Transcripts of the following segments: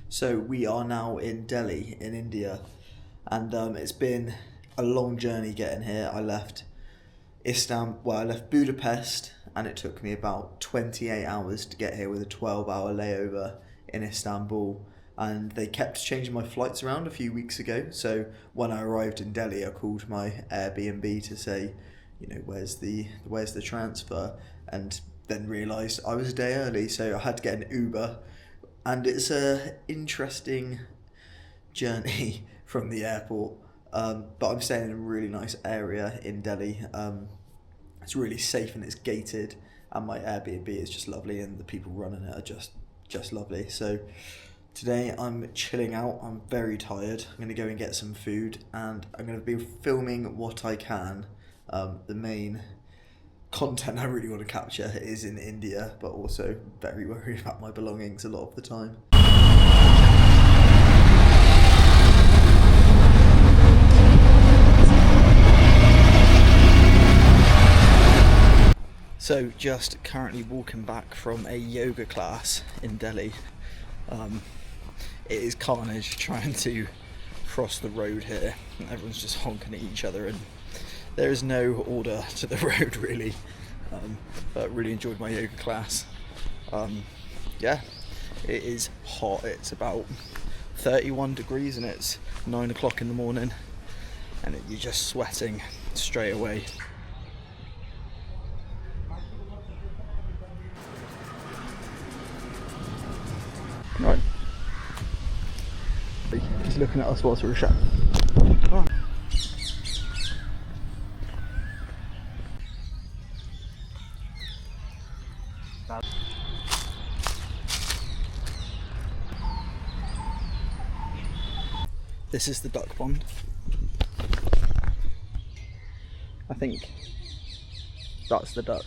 So we are now in Delhi in India, and it's been a long journey getting here. I left I left Budapest, and it took me about 28 hours to get here with a 12-hour layover in Istanbul. And they kept changing my flights around a few weeks ago. So when I arrived in Delhi, I called my Airbnb to say, where's the transfer, and then realised I was a day early, so I had to get an Uber. And it's a interesting journey from the airport, but I'm staying in a really nice area in Delhi. It's really safe and it's gated, and my Airbnb is just lovely, and the people running it are just lovely. So today I'm chilling out. I'm very tired. I'm going to go and get some food, and I'm going to be filming what I can. The main content I really want to capture is in India, but also very worried about my belongings a lot of the time. So just currently walking back from a yoga class in Delhi. It is carnage trying to cross the road here. Everyone's just honking at each other, and there is no order to the road really. But really enjoyed my yoga class. Yeah, it is hot. It's about 31 degrees and it's 9 o'clock in the morning, and you're just sweating straight away. Right. He's looking at us whilst we're chatting. Oh. This is the duck pond. I think that's the duck.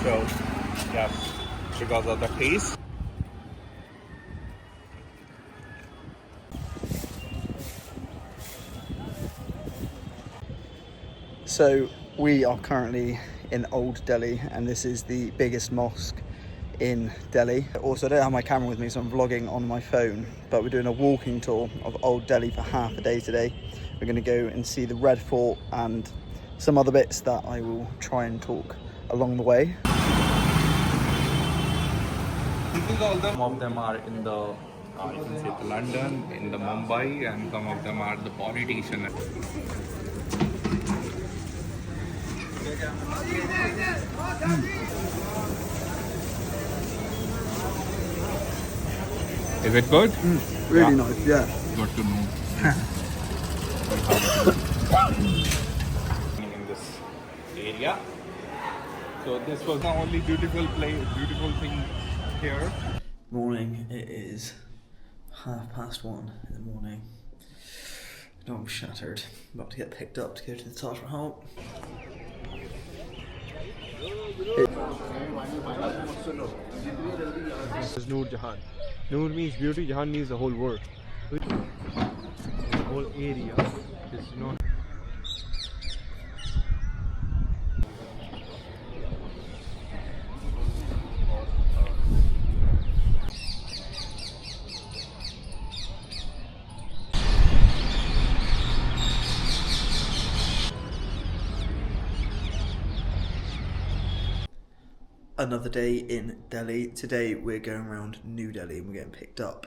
So, yeah, because of the taste. So we are currently in Old Delhi, and this is the biggest mosque in Delhi. Also, I don't have my camera with me, so I'm vlogging on my phone, but we're doing a walking tour of Old Delhi for half a day today. We're going to go and see the Red Fort and some other bits that I will try and talk along the way. Some of them are in the, you can say, the London, in the Mumbai, and some of them are the politicians. Is it good? Really nice, yeah. Good to know. In this area. So this was the only beautiful thing here. Morning, it is 1:30 in the morning. I'm shattered. About to get picked up to go to the Taj Mahal. This is Noor Jahan. Noor means beauty, Jahan means the whole world. The whole area is not. Another day in Delhi. Today we're going around New Delhi and we're getting picked up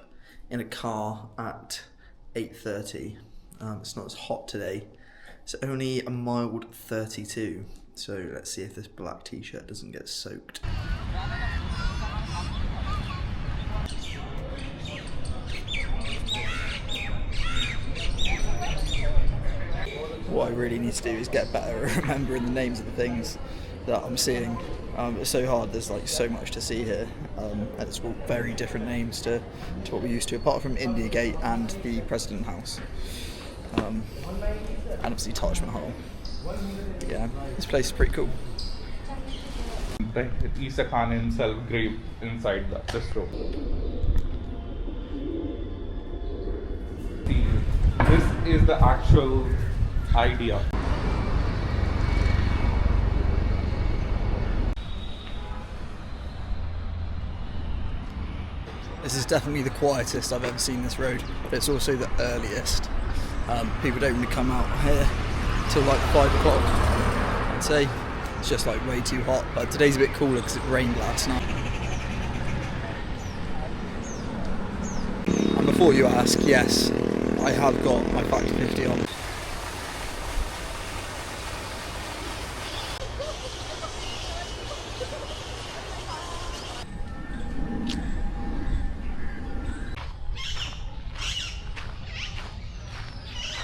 in a car at 8:30. It's not as hot today. It's only a mild 32. So let's see if this black t-shirt doesn't get soaked. What I really need to do is get better at remembering the names of the things that I'm seeing. It's so hard. There's like so much to see here, and it's all very different names to what we're used to, apart from India Gate and the President House, and obviously Taj Mahal. Yeah, this place is pretty cool. है. Isa Khan himself graved inside the stove. See, this is the actual idea. This is definitely the quietest I've ever seen this road, but it's also the earliest. People don't really come out here till like 5 o'clock, I'd say. It's just like way too hot, but today's a bit cooler because it rained last night. And before you ask, yes, I have got my Factor 50 on.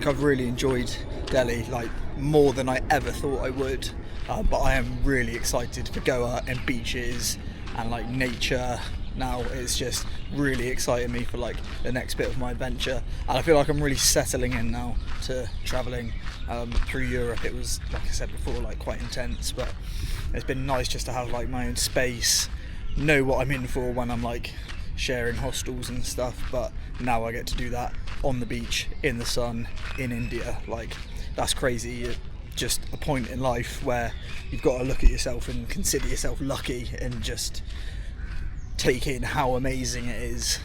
I've really enjoyed Delhi, like more than I ever thought I would, but I am really excited for Goa and beaches and like nature. Now it's just really exciting me for like the next bit of my adventure, and I feel like I'm really settling in now to travelling through Europe. It was, like I said before, like quite intense, but it's been nice just to have like my own space, know what I'm in for when I'm like sharing hostels and stuff, but now I get to do that on the beach, in the sun, in India. Like, that's crazy. Just a point in life where you've got to look at yourself and consider yourself lucky and just take in how amazing it is.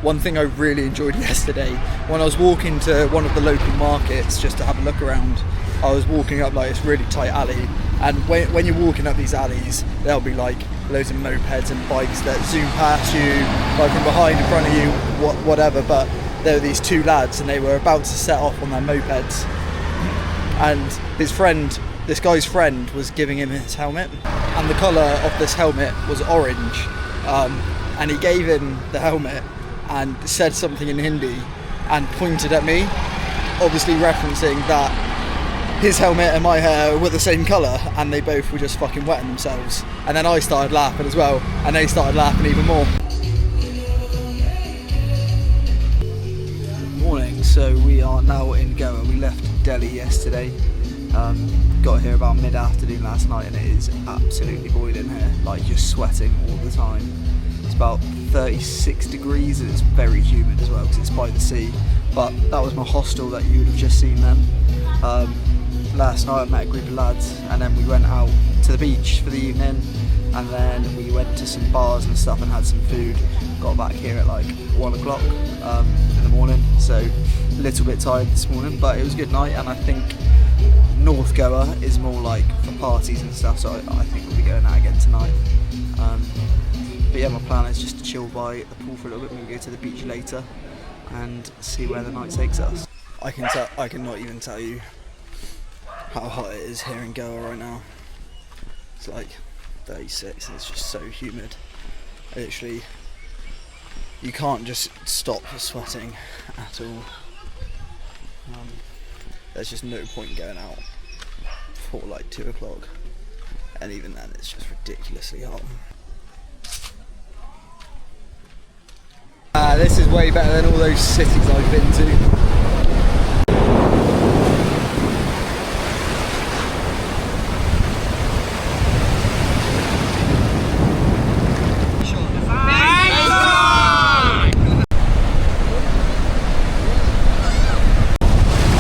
One thing I really enjoyed yesterday, when I was walking to one of the local markets just to have a look around, I was walking up like this really tight alley, and when you're walking up these alleys, there'll be like loads of mopeds and bikes that zoom past you, like from behind, in front of you, whatever, but there were these two lads and they were about to set off on their mopeds, and this guy's friend was giving him his helmet, and the colour of this helmet was orange, and he gave him the helmet and said something in Hindi and pointed at me, obviously referencing that his helmet and my hair were the same colour, and they both were just fucking wetting themselves. And then I started laughing as well, and they started laughing even more. Morning, so we are now in Goa. We left Delhi yesterday, got here about mid-afternoon last night, and it is absolutely boiling here, like just sweating all the time. It's about 36 degrees and it's very humid as well because it's by the sea. But that was my hostel that you would have just seen then. Last night I met a group of lads, and then we went out to the beach for the evening, and then we went to some bars and stuff and had some food. Got back here at like 1 o'clock in the morning, so a little bit tired this morning, but it was a good night. And I think North Goa is more like for parties and stuff, so I think we'll be going out again tonight. But yeah, my plan is just to chill by the pool for a little bit. We'll go to the beach later and see where the night takes us. I cannot even tell you how hot it is here in Goa right now. It's like 36 and it's just so humid. Literally, you can't just stop sweating at all. There's just no point going out before like 2 o'clock, and even then it's just ridiculously hot. This is way better than all those cities I've been to.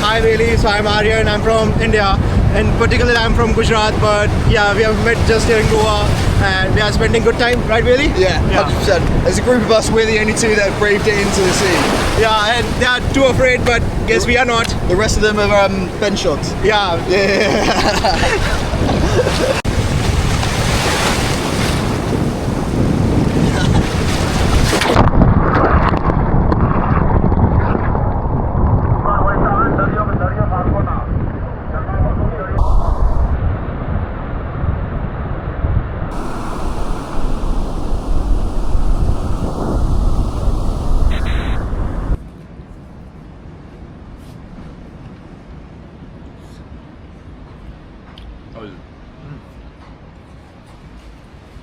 Hi Bailey, so I'm Arya and I'm from India. In particular, I'm from Gujarat, but yeah, we have met just here in Goa and we are spending good time, right Bailey? Yeah, 100%. There's a group of us, we're the only two that have braved it into the sea. Yeah, and they are too afraid, but guess we are not. The rest of them are bench shots. Yeah.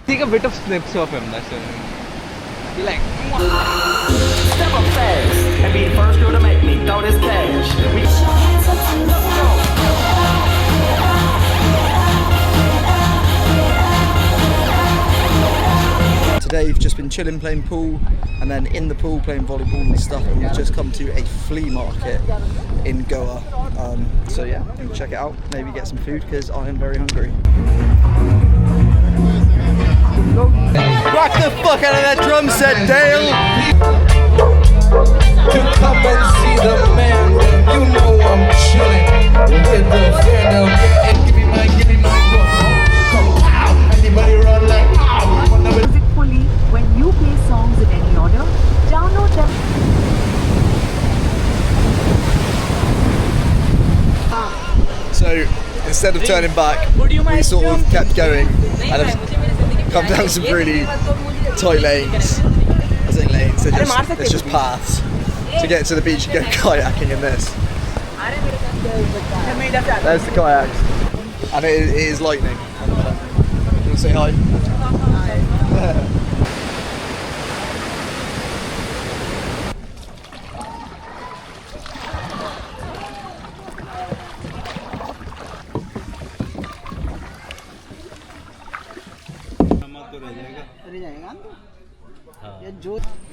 Take a bit of snips of him. That's it. Be like. Step up fast and be the first girl to make me throw this cash. Today we've just been chilling playing pool, and then in the pool playing volleyball and stuff, and we've just come to a flea market in Goa. So yeah, check it out, maybe get some food because I am very hungry. Rock the fuck out of that drum set, Dale! To come and see the man, you know I'm chilling with the fan. Give me my book. Come pow, anybody run like pow. Music fully when you play songs in any order. Download them. So instead of turning back, we sort of kept going and have come down some really tight lanes. I think lanes, they're just paths to get to the beach and go kayaking in this. There's the kayaks, and it is lightning. You want to say hi?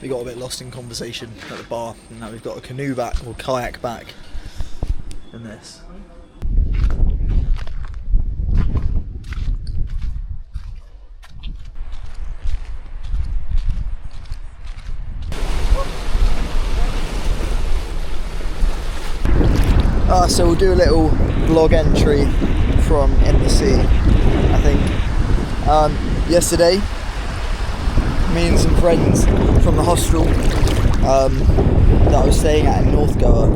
We got a bit lost in conversation at the bar, and now we've got a canoe back or kayak back in this. So we'll do a little vlog entry from in the sea, I think. Yesterday, me and some friends from the hostel that I was staying at in North Goa,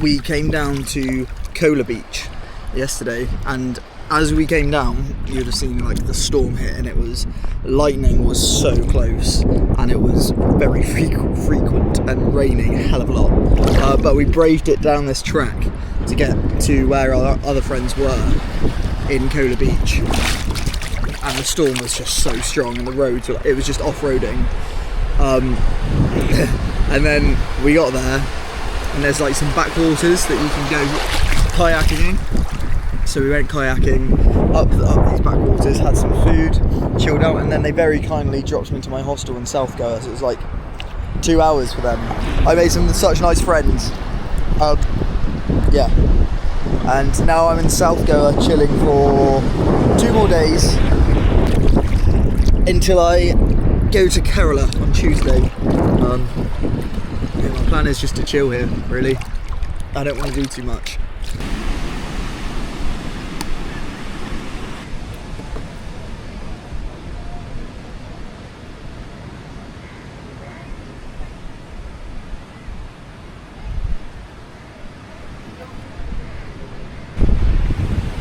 we came down to Kola Beach yesterday, and as we came down, you would have seen like the storm hit, and lightning was so close, and it was very frequent and raining a hell of a lot. But we braved it down this track to get to where our other friends were in Kola Beach. And the storm was just so strong, and the roads were, it was just off-roading. And then we got there, and there's like some backwaters that you can go kayaking in. So we went kayaking up these backwaters, had some food, chilled out, and then they very kindly dropped me to my hostel in South Goa. So it was like 2 hours for them. I made some such nice friends. Yeah. And now I'm in South Goa chilling for 2 more days until I go to Kerala on Tuesday. Yeah, my plan is just to chill here, really. I don't want to do too much.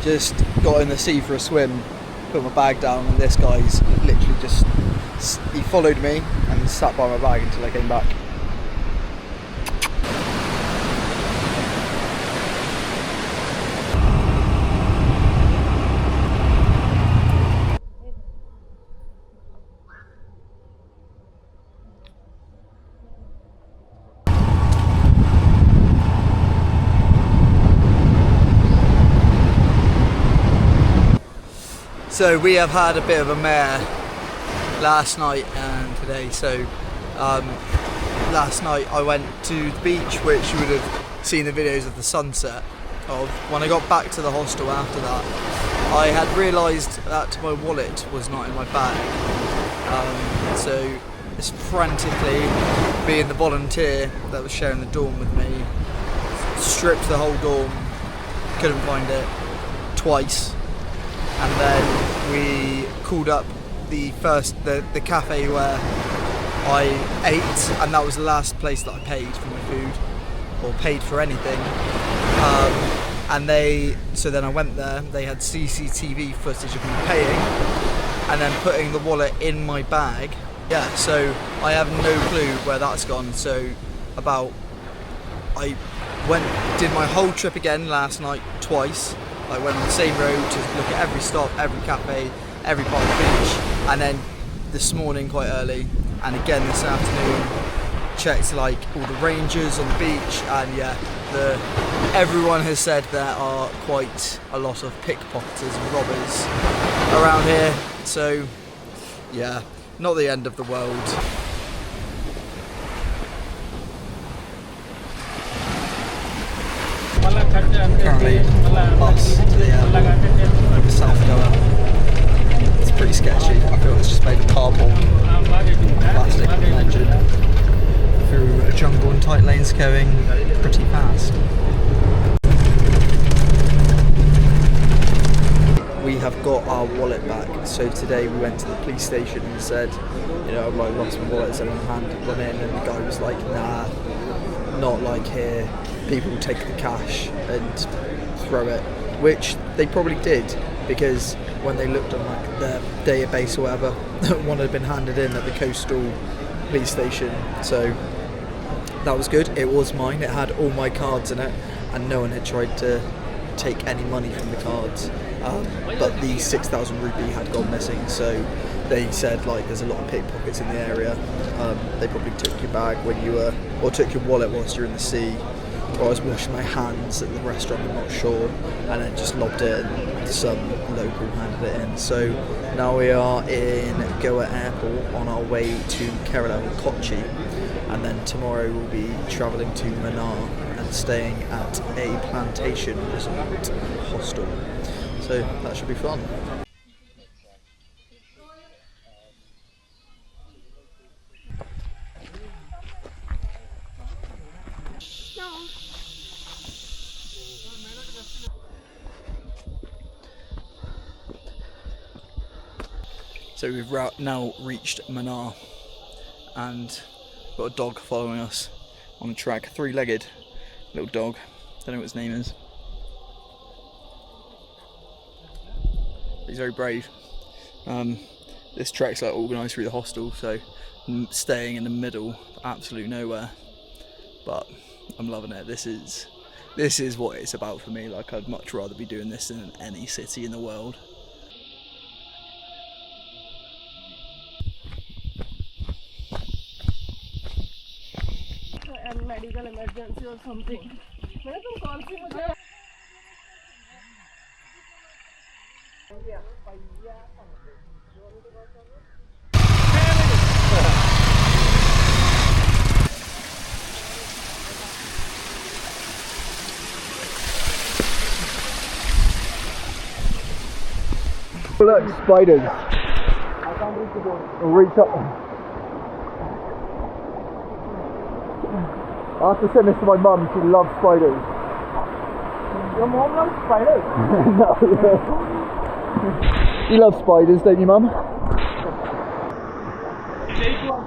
Just got in the sea for a swim, put my bag down, and this guy's literally just, he followed me and sat by my bag until I came back. So we have had a bit of a mare last night and today. So last night I went to the beach, which you would have seen the videos of the sunset of. When I got back to the hostel after that, I had realised that my wallet was not in my bag. So just frantically, being the volunteer that was sharing the dorm with me, stripped the whole dorm, couldn't find it twice. And then we called up the cafe where I ate, and that was the last place that I paid for my food or paid for anything. So then I went there. They had CCTV footage of me paying and then putting the wallet in my bag. Yeah, so I have no clue where that's gone. So I did my whole trip again last night twice. I went on the same road to look at every stop, every cafe, every part of the beach, and then this morning quite early, and again this afternoon, checked like all the rangers on the beach, and yeah, everyone has said there are quite a lot of pickpocketers and robbers around here, so yeah, not the end of the world. Currently on the bus to the South Goa. It's pretty sketchy. I feel it's just made of cardboard, plastic with an engine, through a jungle and tight lanes going pretty fast. We have got our wallet back, so today we went to the police station and said, you know, I've like lost my wallet, so I handed one in, and the guy was like, nah, not like here. People take the cash and throw it, which they probably did, because when they looked on like their database or whatever, one had been handed in at the coastal police station, so that was good. It was mine, it had all my cards in it, and no one had tried to take any money from the cards, but the 6,000 rupee had gone missing, so they said like there's a lot of pickpockets in the area. They probably took your bag when you were, or took your wallet whilst you're in the sea, or I was washing my hands at the restaurant, I'm not sure, and then just lobbed it and some local handed it in. So now we are in Goa airport on our way to Kerala or Kochi, and then tomorrow we'll be travelling to Mannar and staying at a plantation resort hostel. So that should be fun. So we've now reached Mannar, and got a dog following us on the track, a three-legged little dog, don't know what his name is. He's very brave. This track's like organised through the hostel, so I'm staying in the middle of absolute nowhere, but I'm loving it. This is what it's about for me. Like, I'd much rather be doing this than in any city in the world. And medical emergency or something. मैंने तुम कौन सी मुझे Look, spiders. I can't reach the board. Reach up. I have to send this to my mum, she loves spiders. Your mom loves spiders? No. You love spiders, don't you, mum? Take one.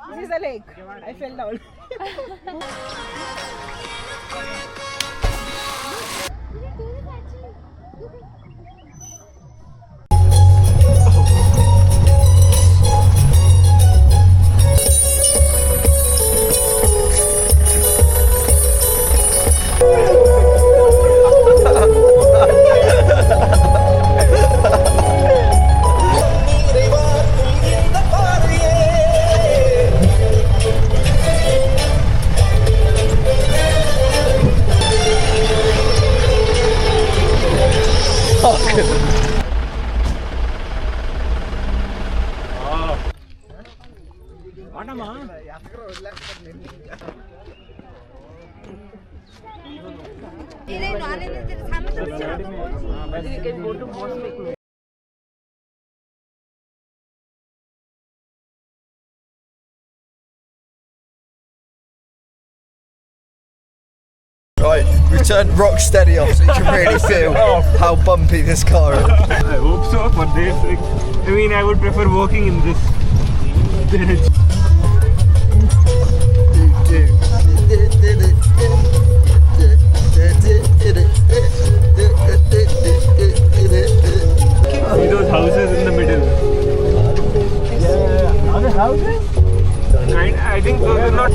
This is a lake. I fell down. Right, We turned rock steady off so you can really feel how bumpy this car is. I hope so for this. I mean, I would prefer walking in this. See those houses in the middle? Yeah. Are there houses? I think those are not.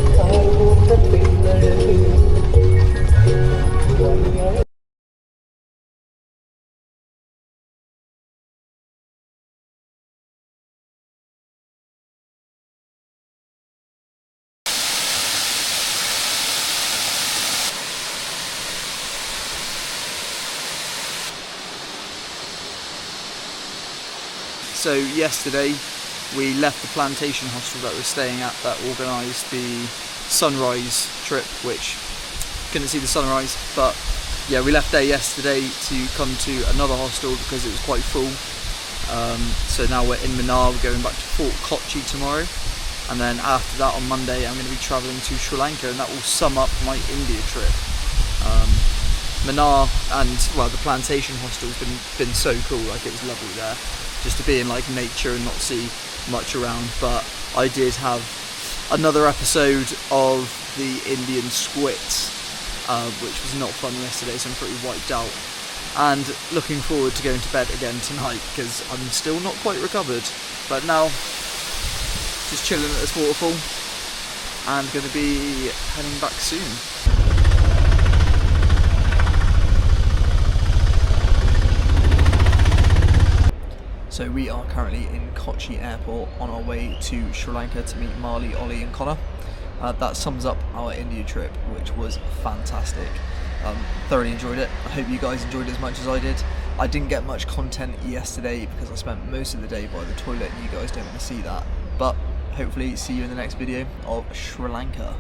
So yesterday we left the plantation hostel that we're staying at that organised the sunrise trip, which couldn't see the sunrise, but yeah, we left there yesterday to come to another hostel because it was quite full. So now we're in Mannar, we're going back to Fort Kochi tomorrow, and then after that on Monday I'm going to be travelling to Sri Lanka, and that will sum up my India trip. Mannar and well, the plantation hostel's been so cool, like it was lovely there, just to be in like nature and not see much around. But I did have another episode of the Indian squits, which was not fun yesterday, so I'm pretty wiped out. And looking forward to going to bed again tonight because I'm still not quite recovered. But now, just chilling at this waterfall and going to be heading back soon. So we are currently in Kochi airport on our way to Sri Lanka to meet Marley, Ollie and Connor. That sums up our India trip, which was fantastic. Thoroughly enjoyed it. I hope you guys enjoyed it as much as I did. I didn't get much content yesterday because I spent most of the day by the toilet and you guys don't want to see that. But hopefully see you in the next video of Sri Lanka.